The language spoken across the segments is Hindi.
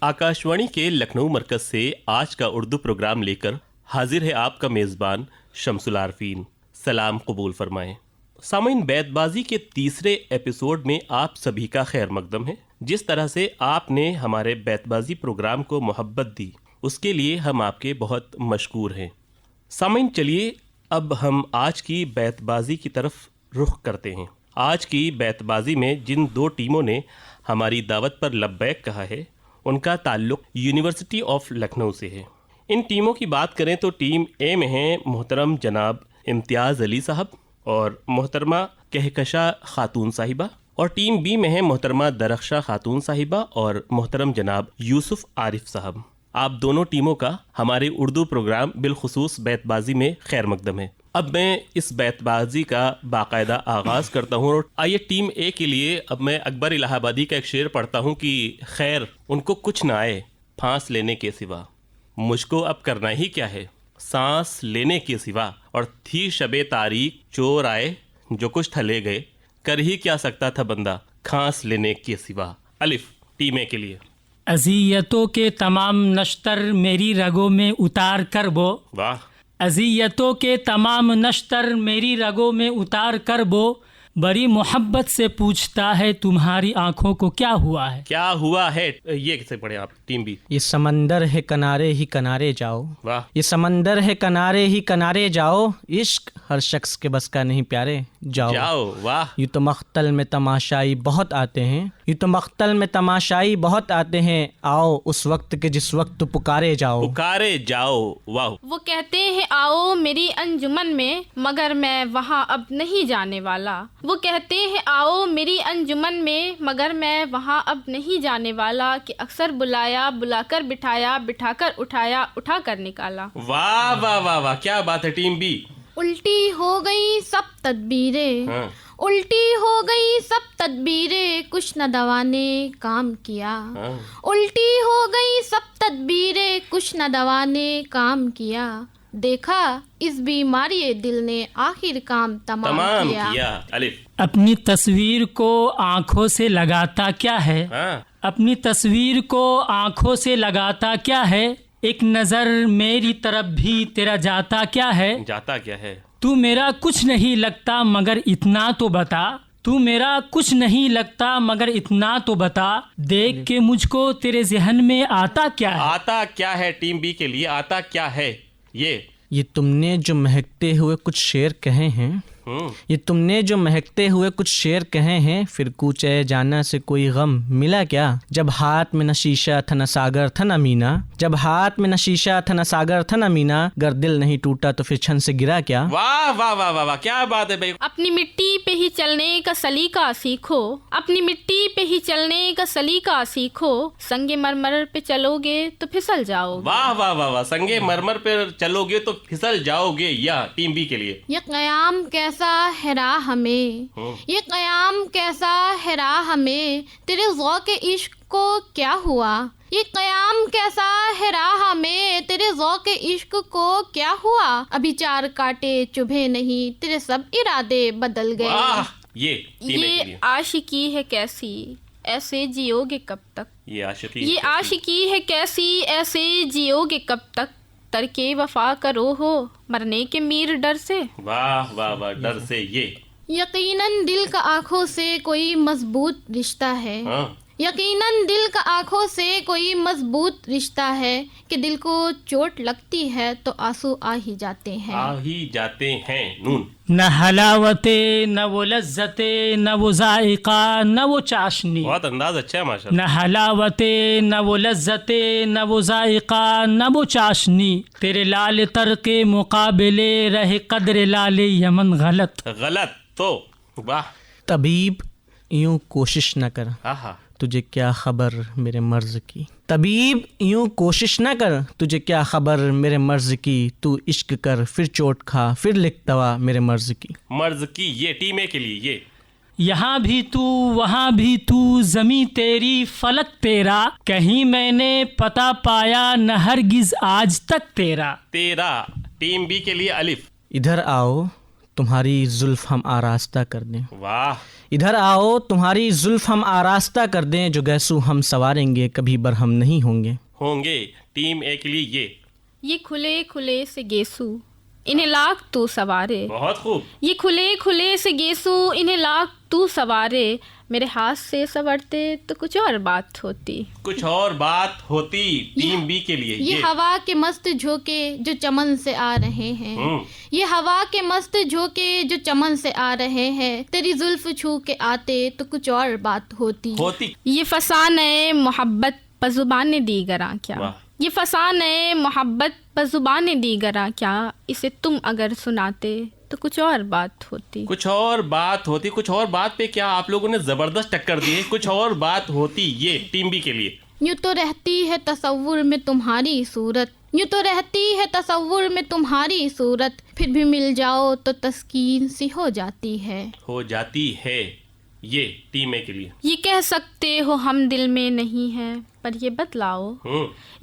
आकाशवाणी के लखनऊ मरकज से आज का उर्दू प्रोग्राम लेकर हाजिर है आपका मेज़बान शमसुल आरफीन। सलाम कबूल फरमाएं। सामीन, बैतबाजी के तीसरे एपिसोड में आप सभी का खैर मकदम है। जिस तरह से आपने हमारे बैतबाजी प्रोग्राम को मोहब्बत दी, उसके लिए हम आपके बहुत मशकूर हैं। सामीन, चलिए अब हम आज की बैतबाजी की तरफ रुख करते हैं। आज की बैतबाजी में जिन दो टीमों ने हमारी दावत पर लब्बैक कहा है, उनका ताल्लुक़ यूनिवर्सिटी ऑफ लखनऊ से है। इन टीमों की बात करें तो टीम ए में हैं मोहतरम जनाब इम्तियाज़ अली साहब और मोहतरमा कहकशा खातून साहिबा, और टीम बी में हैं मोहतरमा दरख्शा खातून साहिबा और मोहतरम जनाब यूसुफ आरिफ साहब। आप दोनों टीमों का हमारे उर्दू प्रोग्राम बिलखुसूस बैतबाजी में खैर मकदम है। अब मैं इस बैतबाजी का बाकायदा आगाज़ करता हूँ और आइए टीम ए के लिए अब मैं अकबर इलाहाबादी का एक शेर पढ़ता हूँ कि खैर उनको कुछ ना आए फांस लेने के सिवा, मुझको अब करना ही क्या है सांस लेने के सिवा, और थी शबे तारीख चोर आए जो कुछ थले गए, कर ही क्या सकता था बंदा खांस लेने के सिवा। अलिफ टीम ए के लिए। अज़ियतों के तमाम नश्तर मेरी रगों में उतार कर वो, वाह। अज़ियतों के तमाम नश्तर मेरी रगों में उतार कर वो, बड़ी मोहब्बत से पूछता है तुम्हारी आंखों को क्या हुआ है। क्या हुआ है, ये कैसे पढ़े आप टीम बी। ये समंदर है किनारे ही किनारे जाओ, वाह। ये समंदर है किनारे ही किनारे जाओ, इश्क हर शख्स के बस का नहीं प्यारे जाओ जाओ, वाह। यूँ तो मख्तल में तमाशाई बहुत आते हैं, यूँ तो मख्तल में तमाशाई बहुत आते हैं, आओ उस वक्त के जिस वक्त तो पुकारे जाओ। पुकारे जाओ, वाह। वो कहते हैं आओ मेरी अंजुमन में, मगर मैं वहाँ अब नहीं जाने वाला। वो कहते हैं आओ मेरी अंजुमन में, मगर मैं वहाँ अब नहीं जाने वाला, कि अक्सर बुलाया बुलाकर बिठाया, बिठाकर उठाया उठाकर निकाला। वाह वाह वाह वाह, क्या बात है टीम बी। उल्टी हो गई सब तदबीरें, हाँ। उल्टी हो गई सब तदबीरें, कुछ न दवा ने काम किया। हाँ। उल्टी हो गई सब तदबीरें, कुछ न दवा ने काम किया, देखा इस बीमारी दिल ने आखिर काम तमाम किया। अलिफ। अपनी तस्वीर को आंखों से लगाता क्या है, हाँ। अपनी तस्वीर को आंखों से लगाता क्या है, एक नज़र मेरी तरफ भी तेरा जाता क्या है। जाता क्या है। तू मेरा कुछ नहीं लगता मगर इतना तो बता, तू मेरा कुछ नहीं लगता मगर इतना तो बता, देख के मुझको तेरे ज़हन में आता क्या है। आता क्या है टीम बी के लिए, आता क्या है ये तुमने जो महकते हुए कुछ शेर कहे हैं, ये तुमने जो महकते हुए कुछ शेर कहे हैं, फिर कूचे जाना से कोई गम मिला क्या, जब हाथ में न शीशा था न सागर था न मीना, जब हाथ में न शीशा था न सागर था न मीना, गर दिल नहीं टूटा तो फिर छन से गिरा क्या। वाह वाह वाह वाह वाह, क्या बात है भाई। अपनी मिट्टी पे ही चलने का सलीका सीखो, अपनी मिट्टी पे ही चलने का सलीका सीखो, संगे मरमर पे चलोगे तो फिसल जाओगे। वाह वाह वाह वाह, संगे मरमर पे चलोगे तो फिसल जाओगे। या टीम बी के लिए। ये क़याम कैसा है राह हमें, ये क़याम कैसा है राह हमें, तेरे ज़ौक़ इश्क को क्या हुआ, ये क़याम कैसा है राह में, तेरे ज़ौक़ इश्क को क्या हुआ, अभी चार कांटे चुभे नहीं, तेरे सब इरादे बदल गए। वाह। ये आशिकी है कैसी ऐसे जियोगे कब तक, ये आशिकी है कैसी ऐसे जियोगे कब तक, तरके वफा करो हो मरने के मीर डर से। वाह वाह वाह, डर से। ये यकीनन दिल का आंखों से कोई मजबूत रिश्ता है, हाँ। यकीनन दिल का आंखों से कोई मजबूत रिश्ता है, कि दिल को चोट लगती है तो आंसू आ ही जाते हैं। आ ही जाते हैं। नून। न हलावते न वो लज्जते न वो जायका न वो चाशनी, बहुत अंदाज अच्छा है माशाल्लाह। न हलावते न वो लज्जते न वो जायका न वो चाशनी, तेरे लाल तर के मुकाबले रहे कदर लाल यमन गलत। गलत तो वाह। तबीब यूं कोशिश न कर, हाँ। तुझे क्या खबर मेरे मर्ज की, तबीब यूं कोशिश न कर, तुझे क्या खबर मेरे मर्ज की, तू इश्क कर फिर चोट खा फिर लिख दवा मेरे मर्ज की। मर्ज की। ये टीम ए के लिए। ये यहाँ भी तू वहाँ भी तू, ज़मी तेरी फलक तेरा, कहीं मैंने पता पाया न हरगिज आज तक तेरा। तेरा। टीम बी के लिए। अलिफ। इधर आओ तुम्हारी जुल्फ हम आरास्ता कर दें। वाह, इधर आओ तुम्हारी जुल्फ हम आरास्ता कर दें, जो गैसू हम सवारेंगे कभी बरहम नहीं होंगे। होंगे। टीम ए के लिए ये खुले खुले से गेसू इन्हें लाख तू सवारे। बहुत खूब। ये खुले खुले से गेसू इन्हें लाख तू सवारे, मेरे हाथ से संवरते तो कुछ और बात होती। कुछ और बात होती। टीम बी के लिए ये हवा के मस्त झोंके जो चमन से आ रहे हैं, ये हवा के मस्त झोंके जो चमन से आ रहे हैं, तेरी जुल्फ छू के आते तो कुछ और बात होती। ये फसाने मोहब्बत पज़ुबाने दीगरा क्या, वाह। ये फसाने मोहब्बत पज़ुबाने दीगरा क्या, इसे तुम अगर सुनाते तो कुछ और बात होती। कुछ और बात होती। कुछ और बात पे क्या आप लोगों ने जबरदस्त टक्कर दी है। कुछ और बात होती। ये टीम बी के लिए। यूँ तो रहती है तसव्वुर में तुम्हारी सूरत, यूँ तो रहती है तसव्वुर में तुम्हारी सूरत, फिर भी मिल जाओ तो तस्कीन सी हो जाती है। हो जाती है। ये टीम ए के लिए। ये कह सकते हो हम दिल में नहीं है पर ये बतलाओ,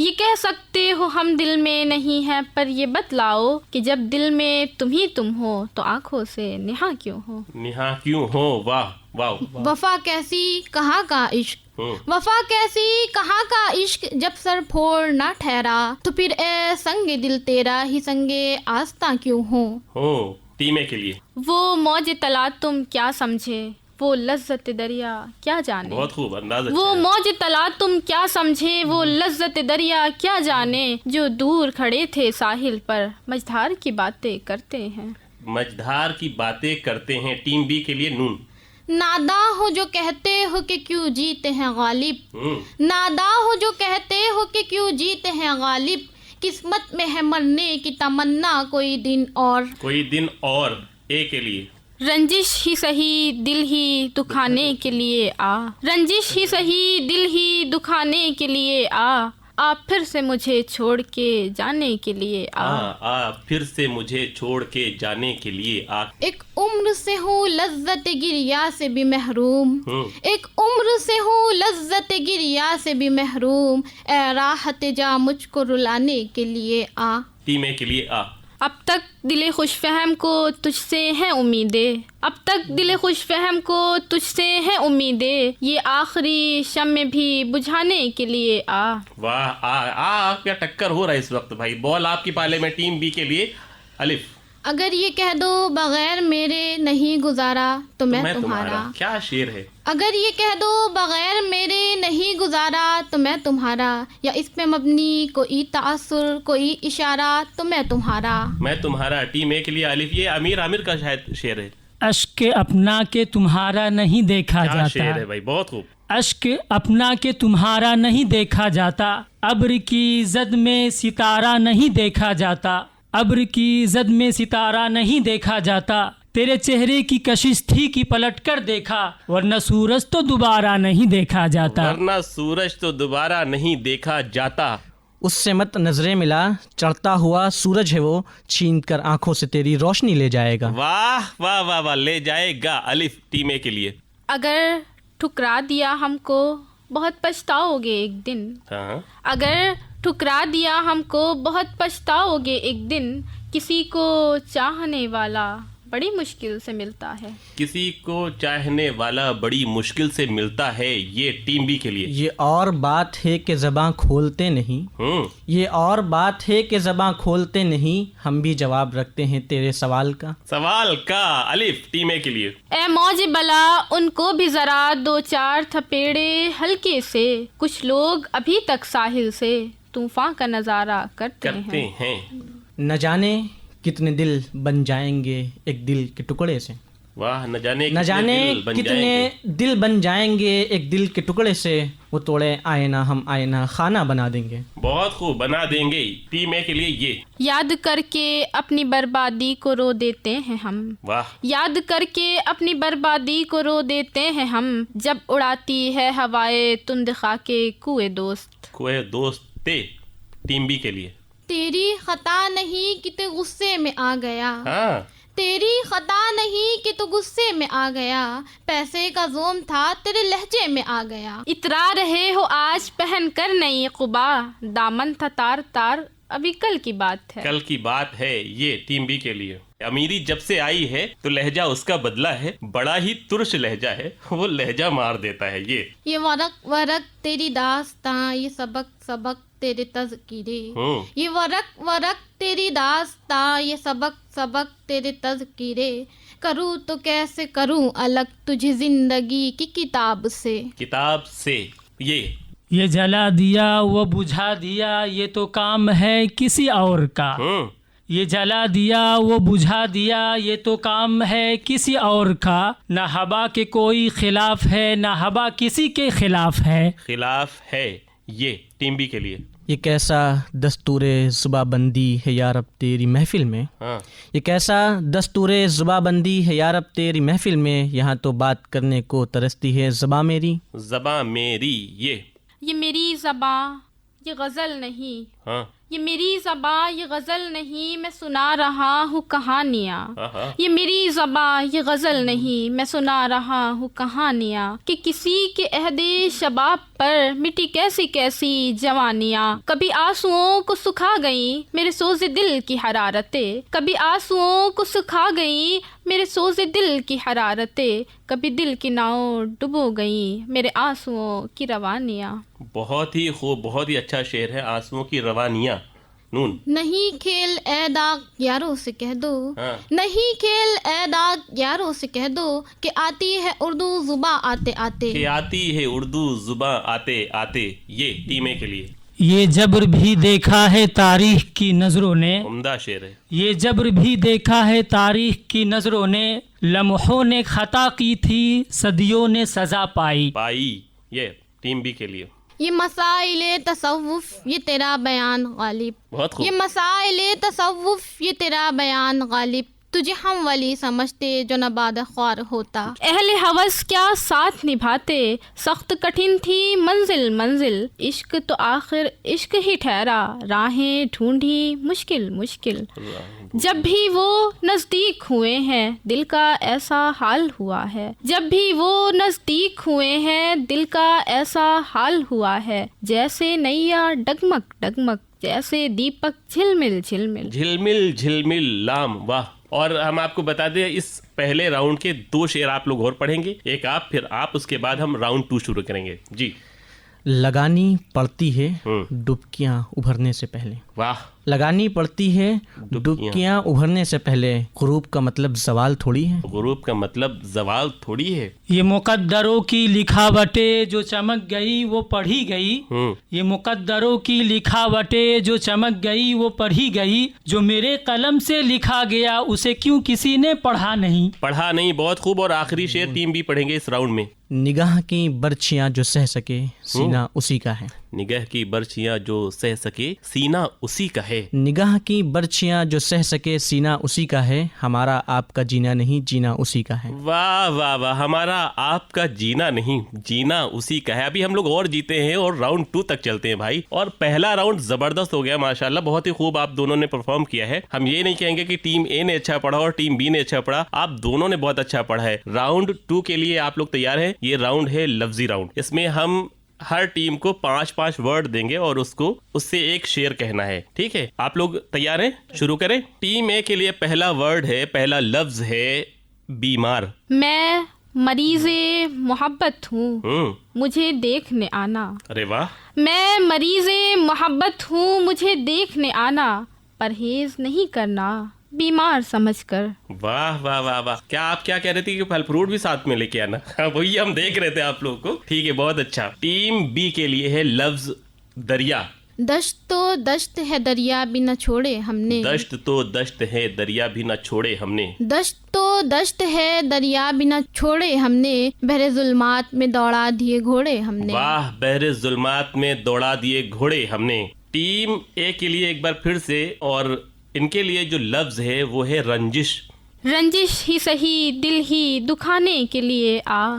ये कह सकते हो हम दिल में नहीं है पर ये बतलाओ कि जब दिल में तुम ही तुम हो तो आंखों से निहा क्यों हो। निहा क्यों हो। वाह वाह। वफा कैसी कहाँ का इश्क, वफा कैसी कहाँ का इश्क, जब सर फोड़ ना ठहरा तो फिर ए संगे दिल तेरा ही संगे आस्था क्यों हो। टीम ए के लिए। वो मौज तला तुम क्या समझे, वो लज्जत दरिया क्या जाने। बहुत खूब अंदाज। वो मौज तला तुम क्या समझे, वो लज्जत दरिया क्या जाने, जो दूर खड़े थे साहिल पर मझधार की बातें करते हैं। मझधार की बातें करते हैं। टीम बी के लिए नून। नादा हो जो कहते हो कि क्यों जीते हैं गालिब, नादा हो जो कहते हो कि क्यों जीते हैं गालिब, किस्मत में है मरने की तमन्ना कोई दिन और। कोई दिन और। ए के लिए। रंजिश ही सही दिल ही दुखाने के लिए आ, रंजिश ही सही दिल ही दुखाने के लिए आ, आप फिर से मुझे छोड़ के जाने के लिए आ, फिर से मुझे छोड़ के जाने के लिए आ। एक उम्र से हूँ लज्जत गिरिया से भी महरूम, एक उम्र से हूँ लज्जत गिरिया से भी महरूम, ए राहत जा मुझको रुलाने के लिए आ। टीम ए के लिए आ। अब तक दिले खुश फहम को तुझसे है उम्मीदें, अब तक दिले खुश फहम को तुझसे है उम्मीदें, ये आखिरी शम्मे भी बुझाने के लिए आ। वाह। आ क्या टक्कर हो रहा है इस वक्त भाई। बॉल आपकी पाले में। टीम बी के लिए अलिफ। अगर ये कह दो बगैर मेरे नहीं गुजारा तो मैं तुम्हारा। क्या शेर है। अगर ये कह दो बगैर मेरे नहीं गुजारा तो मैं तुम्हारा, या इस पे मबनी कोई तासुर कोई इशारा तो मैं तुम्हारा। मैं तुम्हारा। टीम ए के लिए अलिफ। ये अमीर आमिर का शायद शेर है। अश्क अपना के तुम्हारा नहीं देखा क्या जाता, शेर है भाई। बहुत खूब। अश्क अपना के तुम्हारा नहीं देखा जाता, अब्र की जद में सितारा नहीं देखा जाता, अब्र की जद में सितारा नहीं देखा जाता, तेरे चेहरे की कशिश थी कि पलट कर देखा, वरना सूरज तो दोबारा नहीं देखा जाता। वरना सूरज तो दोबारा नहीं देखा जाता। उससे मत नजरें मिला, चढ़ता हुआ सूरज है वो, छीन कर आंखों से तेरी रोशनी ले जाएगा। वाह वाह वाह वाह। ले जाएगा अलिफ। टीम ए के लिए। अगर ठुकरा दिया हमको बहुत पछताओगे एक दिन, हाँ। अगर ठुकरा दिया हमको बहुत पछताओगे एक दिन, किसी को चाहने वाला बड़ी मुश्किल से मिलता है, किसी को चाहने वाला बड़ी मुश्किल से मिलता है। ये टीम बी के लिए। ये और बात है कि ज़बां खोलते नहीं, ये और बात है कि ज़बां खोलते नहीं, हम भी जवाब रखते हैं तेरे सवाल का। सवाल का अलिफ। टीम ए के लिए। ए मौज बला उनको भी जरा दो चार थपेड़े हल्के से, कुछ लोग अभी तक साहिल से तूफान का नजारा करते हैं। न जाने कितने दिल बन जाएंगे एक दिल के टुकड़े से। वाह। न जाने कितने दिल बन जाएंगे एक दिल के टुकड़े से, वो तोड़े आईना हम आईना खाना बना देंगे। बहुत खूब। बना देंगे। टीम ए के लिए ये। याद करके अपनी बर्बादी को रो देते हैं हम, वाह। याद करके अपनी बर्बादी को रो देते हैं हम, जब उड़ाती है हवाएं तुंद खाके कुए दोस्त। कुए दोस्त। टीम बी के लिए। तेरी खता नहीं कि तू गुस्से में आ गया, हाँ। तेरी खता नहीं कि तू गुस्से में आ गया, पैसे का जोम था तेरे लहजे में आ गया, इतरा रहे हो आज पहन कर नई कुबा, दामन था तार तार अभी कल की बात है। कल की बात है। ये टीम बी के लिए। अमीरी जब से आई है तो लहजा उसका बदला है, बड़ा ही तुर्श लहजा है, वो लहजा मार देता है। ये वरक वरक तेरी दास्तां, ये सबक सबक तेरे तज़किरे। ये वरक वरक तेरी दास्तां, ये सबक सबक तेरे तज़किरे। करूँ तो कैसे करूँ अलग तुझे जिंदगी की किताब से। किताब से ये जला दिया वो बुझा दिया, ये तो काम है किसी और का। ये जला दिया वो बुझा दिया, ये तो काम है किसी और का। ना हवा के कोई खिलाफ है, ना हवा किसी के खिलाफ है। खिलाफ है ये टीम बी के लिए। ये कैसा दस्तूरे ज़ुबाबंदी है यार अब तेरी महफिल में। ये कैसा दस्तूरे ज़ुबाबंदी है यार अब तेरी महफिल में, यहाँ तो बात करने को तरसती है ज़बां मेरी। ज़बां मेरी ये मेरी ज़बां ये गज़ल नहीं। ये मेरी ज़बां ये गज़ल नहीं, मैं सुना रहा हूँ कहानियाँ। ये मेरी ज़बां ये गज़ल नहीं, मैं सुना रहा हूँ कहानियाँ। कि किसी के अहदे शबाब पर मिटी कैसी कैसी जवानियाँ। कभी आंसुओं को सुखा गई मेरे सोज़े दिल की हरारतें। कभी आंसुओं को सुखा गई मेरे सोज़े दिल की हरारतें। कभी दिल की नाव डुबो गई मेरे आंसुओं की रवानियाँ। बहुत ही खूब, बहुत ही अच्छा शेर है, आंसुओं की रवानियाँ। नून नहीं खेल ए दाग यारों से कह दो। नहीं खेल ए दाग यारों से कह दो कि आती है उर्दू जुबां आते आते। कि आती है उर्दू जुबां आते आते। ये टीम ए के लिए। ये जबर भी देखा है तारीख की नजरों ने। उम्दा शेर है। ये जबर भी देखा है तारीख की नजरों ने, लम्हों ने खता की थी सदियों ने सजा पाई। ये टीम बी के लिए। ये मसाइले तसव्वुफ ये तेरा बयान गालिब। बहुत खूब। ये मसाइले तसव्वुफ ये तेरा बयान गालिब। तुझे हम वली समझते जो नबाद ख्वार होता। अहले हवस क्या साथ निभाते, सख्त कठिन थी मंजिल मंजिल। इश्क तो आखिर इश्क ही ठहरा, राहें ढूंढी मुश्किल मुश्किल। जब भी वो नज़दीक हुए हैं दिल का ऐसा हाल हुआ है। जब भी वो नज़दीक हुए हैं दिल का ऐसा हाल हुआ है। जैसे नैया डगमग डगमग, जैसे दीपक झिलमिल झिलमिल। झिलमिल झिलमिल लाम, वाह। और हम आपको बता दें इस पहले राउंड के 2 शेर आप लोग और पढ़ेंगे, एक आप फिर आप, उसके बाद हम राउंड 2 शुरू करेंगे। जी। लगानी पड़ती है डुबकियाँ उभरने से पहले। वाह। लगानी पड़ती है डुबकियाँ उभरने से पहले। गुरूब का मतलब जवाल थोड़ी है। गुरूब का मतलब जवाल थोड़ी है। ये मुकद्दरों की लिखावटें जो चमक गई वो पढ़ी गई। ये मुकद्दरों की लिखावटें जो चमक गई वो पढ़ी गई। जो मेरे कलम से लिखा गया उसे क्यों किसी ने पढ़ा नहीं। पढ़ा नहीं, बहुत खूब। और आखिरी शेर टीम भी पढ़ेंगे इस राउंड में। निगाह की बर्छियाँ जो सह सके सीना उसी का है। निगाह की बर्छियाँ जो सह सके सीना उसी का है। निगाह की बर्छियाँ जो सह सके सीना उसी का है। हमारा आपका जीना नहीं जीना उसी का है। वाह वाह वाह। हमारा आपका जीना नहीं जीना उसी का है। अभी हम लोग और जीते हैं और राउंड 2 तक चलते हैं भाई। और पहला राउंड जबरदस्त हो गया माशाल्लाह, बहुत ही खूब आप दोनों ने परफॉर्म किया है। हम ये नहीं कहेंगे कि टीम ए ने अच्छा पढ़ा और टीम बी ने अच्छा पढ़ा, आप दोनों ने बहुत अच्छा पढ़ा है। राउंड 2 के लिए आप लोग तैयार हैं? ये राउंड है लफ्जी राउंड। इसमें हम हर टीम को 5-5 वर्ड देंगे और उससे एक शेर कहना है, ठीक है? आप लोग तैयार हैं? शुरू करें। टीम ए के लिए पहला वर्ड है, पहला लफ्ज है बीमार। मैं मरीज़े मोहब्बत हूँ मुझे देखने आना। अरे वाह। मैं मरीज़े मोहब्बत हूँ मुझे देखने आना। परहेज नहीं करना बीमार समझकर। वाह वाह वाह वाह। क्या आप क्या कह रहे थे कि फल फ्रूट भी साथ में लेके आना? वही हम देख रहे थे आप लोगों को। ठीक है, बहुत अच्छा। टीम बी के लिए है लफ्ज दरिया। दश्त तो दश्त है दरिया भी न छोड़े हमने। दश्त तो दश्त है दरिया भी न छोड़े हमने। दश्त तो दश्त है दरिया भी न छोड़े हमने। बहरे जुल्मात में दौड़ा दिए घोड़े हमने। वाह, बहरे जुल्मात में दौड़ा दिए घोड़े हमने। टीम ए के लिए एक बार फिर से, और इनके लिए जो लफ्ज है वो है रंजिश। रंजिश ही सही दिल ही दुखाने के लिए आ।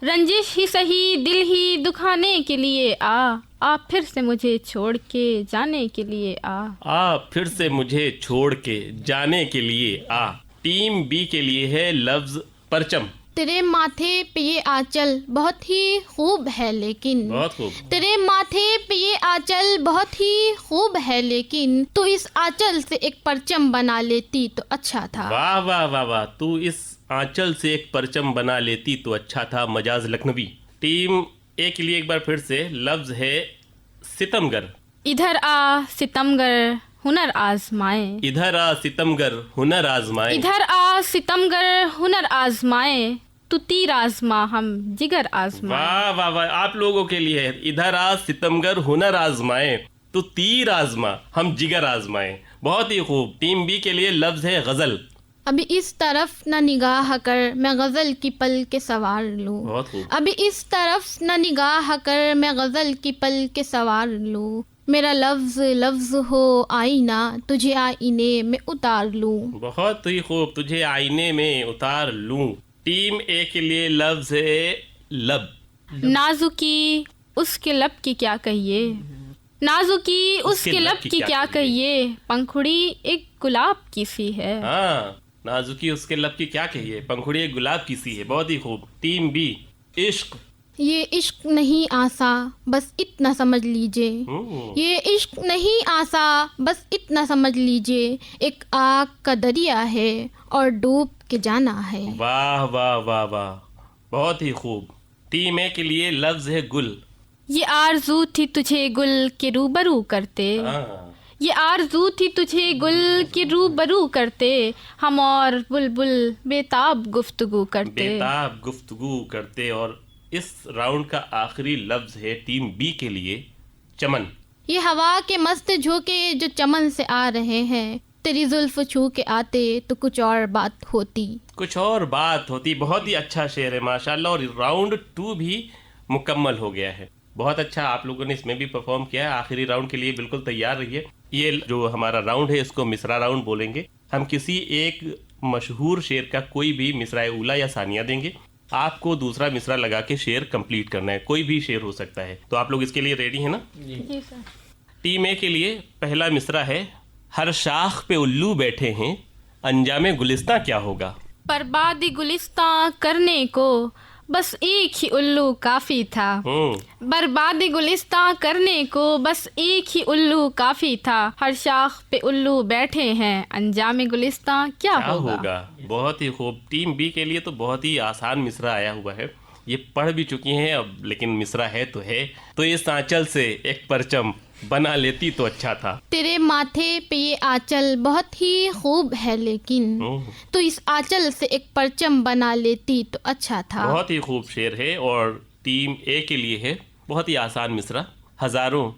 रंजिश ही सही दिल ही दुखाने के लिए आ फिर से मुझे छोड़ के जाने के लिए आ फिर से मुझे छोड़ के जाने के लिए आ। टीम बी के लिए है लफ्ज परचम। तेरे माथे पे ये आंचल बहुत ही खूब है लेकिन बहुत खूब। तेरे माथे पे ये आंचल बहुत ही खूब है लेकिन तू इस आंचल से एक परचम बना लेती तो अच्छा था। वाह वाह वाह वाह, तू इस आंचल से एक परचम बना लेती तो अच्छा था। मजाज लखनवी। टीम ए के लिए एक बार फिर से लफ्ज है सितमगर। इधर आ सितमगर हुनर आजमाए। इधर आ सितमगर हुनर आजमाए। इधर आ सितमगर हुनर आजमाए, तू तीर आजमा हम जिगर आजमाए। वाह वाह वाह, आप लोगों के लिए है। इधर आ सितमगर हुनर आजमाए, तू तीर आजमा हम जिगर आजमाए। बहुत ही खूब। टीम बी के लिए लफ्ज है गजल। अभी इस तरफ न निगाह कर मैं गजल की पल के सवार लूं। बहुत खूब। अभी इस तरफ न निगाह कर मैं गजल की पल के सवार लूं। मेरा लफ्ज लफ्ज हो आईना तुझे आईने में उतार लूं। बहुत ही खूब। तुझे आईने में उतार लूं। टीम ए के लिए लफ्ज है लब। नाजुकी उसके लब की क्या कहिए, नाजुकी उसके लब की क्या कहिए, पंखुड़ी एक गुलाब की सी है। हाँ, नाजुकी उसके लब की क्या कहिए, पंखुड़ी एक गुलाब की सी है। बहुत ही खूब। टीम बी इश्क। ये इश्क नहीं आसा बस इतना समझ लीजिए। ये इश्क नहीं आसा बस इतना समझ लीजिए। एक आग का दरिया है और डूब के जाना है। वाह वाह वाह वाह, बहुत ही खूब। टीम ए के लिए लफ्ज है गुल। ये आरज़ू थी तुझे गुल के रूबरू करते, हाँ, ये आरज़ू थी तुझे गुल के रूबरू करते, हम और बुलबुल बेताब गुफ्तगू करते। बेताब गुफ्तगू करते। और इस राउंड का आखिरी लफ्ज है टीम बी के लिए चमन। ये हवा के मस्त झोंके जो चमन से आ रहे हैं, तेरी जुल्फ छू के आते तो कुछ और बात होती। कुछ और बात होती। बहुत ही अच्छा शेर है माशाल्लाह। और राउंड 2 भी मुकम्मल हो गया है। बहुत अच्छा, आप लोगों ने इसमें भी परफॉर्म किया है। आखिरी राउंड के लिए बिल्कुल तैयार रहिए। ये जो हमारा राउंड है इसको मिसरा राउंड बोलेंगे। हम किसी एक मशहूर शेर का कोई भी मिसरा उला या सानिया देंगे। आपको दूसरा मिसरा लगा के शेर कंप्लीट करना है। कोई भी शेर हो सकता है। तो आप लोग इसके लिए रेडी है ना? जी सर। टीम ए के लिए पहला मिसरा है हर शाख पे उल्लू बैठे हैं, अंजामे गुलिस्तां क्या होगा। बर्बादी गुलिस्तां करने को बस एक ही उल्लू काफी था। बर्बादी गुलिस्तां करने को बस एक ही उल्लू काफी था। हर शाख पे उल्लू बैठे हैं, अंजामे गुलिस्तां क्या होगा। बहुत ही खूब। टीम बी के लिए तो बहुत ही आसान मिसरा आया हुआ है। ये पढ़ भी चुकी हैं अब, लेकिन मिसरा है तो है। तो इस आंचल से एक परचम बना लेती तो अच्छा था। तेरे माथे पे ये आंचल बहुत ही खूब है लेकिन तो इस आंचल से एक परचम बना लेती तो अच्छा था। बहुत ही खूब शेर है। और टीम ए के लिए है बहुत ही आसान मिसरा। हजारों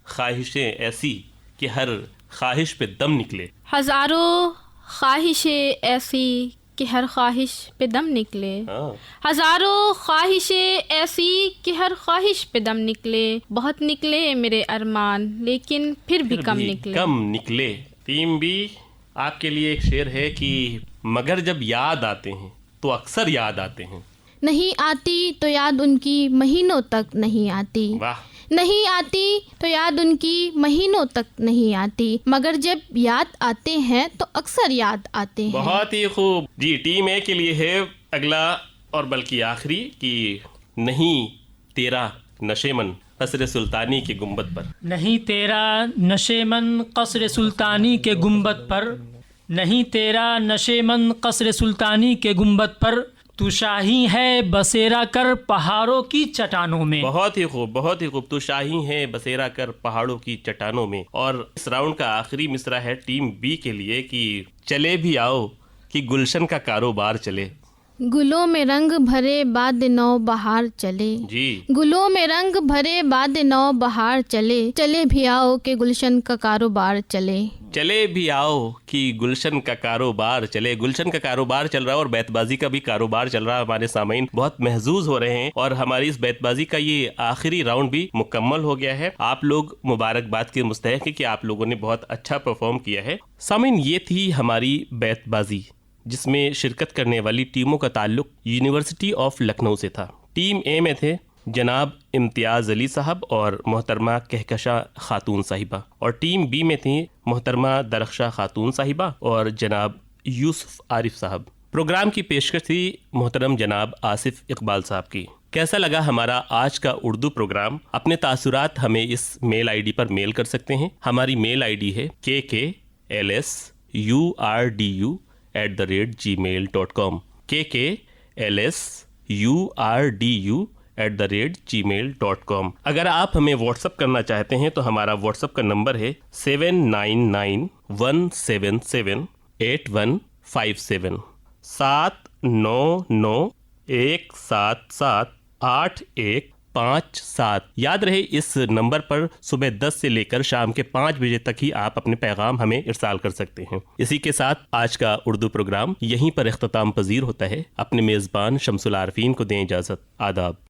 ख्वाहिशें ऐसी कि हर ख्वाहिश पे दम निकले। हजारों ख्वाहिशें ऐसी कि हर ख्वाहिश पे दम निकले। हाँ। हजारों ख्वाहिशें ऐसी कि हर ख्वाहिश पे दम निकले। बहुत निकले मेरे अरमान लेकिन फिर भी कम निकले। कम निकले। टीम बी आपके लिए एक शेर है कि मगर जब याद आते हैं तो अक्सर याद आते हैं। नहीं आती तो याद उनकी महीनों तक नहीं आती। वाह। नहीं आती तो याद उनकी महीनों तक नहीं आती, मगर जब याद आते हैं तो अक्सर याद आते हैं। बहुत ही खूब जी। टीम ए के लिए है अगला और बल्कि आखिरी कि नहीं तेरा नशेमन कसर सुल्तानी के गुंबद पर। नहीं तेरा नशेमन कसर सुल्तानी के गुंबद पर, नहीं तेरा नशेमन कसर सुल्तानी के गुंबद पर, तू शाही है बसेरा कर पहाड़ों की चट्टानों में। बहुत ही खूब, बहुत ही खूब। तू शाही है बसेरा कर पहाड़ों की चट्टानों में। और इस राउंड का आखिरी मिसरा है टीम बी के लिए कि चले भी आओ कि गुलशन का कारोबार चले। गुलों में रंग भरे बाद नौ बहार चले। जी। गुलों में रंग भरे बाद नौ बहार चले। चले भी आओ कि गुलशन का कारोबार चले। चले भी आओ कि गुलशन का कारोबार चले। गुलशन का कारोबार चल रहा है और बैतबाजी का भी कारोबार चल रहा है। हमारे सामीन बहुत महजूज हो रहे हैं और हमारी इस बैतबाजी का ये आखिरी राउंड भी मुकम्मल हो गया है। आप लोग मुबारकबाद के मुस्तहक हैं कि आप लोगों ने बहुत अच्छा परफॉर्म किया है। सामीन, ये थी हमारी बैतबाजी जिसमें शिरकत करने वाली टीमों का ताल्लुक यूनिवर्सिटी ऑफ लखनऊ से था। टीम ए में थे जनाब इम्तियाज़ अली साहब और मोहतरमा कहकशा खातून साहिबा, और टीम बी में थी मोहतरमा दरख्शा खातून साहिबा और जनाब यूसुफ आरिफ साहब। प्रोग्राम की पेशकश थी मोहतरम जनाब आसिफ इकबाल साहब की। कैसा लगा हमारा आज का उर्दू प्रोग्राम? अपने तासुरात हमें इस मेल आईडी पर मेल कर सकते हैं। हमारी मेल आईडी है kklsurdu@gmail.com kklsurdu@gmail.com। अगर आप हमें व्हाट्सअप करना चाहते हैं तो हमारा व्हाट्सअप का नंबर है 7991778157 799177857। याद रहे इस नंबर पर सुबह 10 से लेकर शाम के 5 बजे तक ही आप अपने पैगाम हमें इरसाल कर सकते हैं। इसी के साथ आज का उर्दू प्रोग्राम यहीं पर इख्तिताम पजीर होता है। अपने मेज़बान शम्सुल आरफीन को दें इजाज़त। आदाब।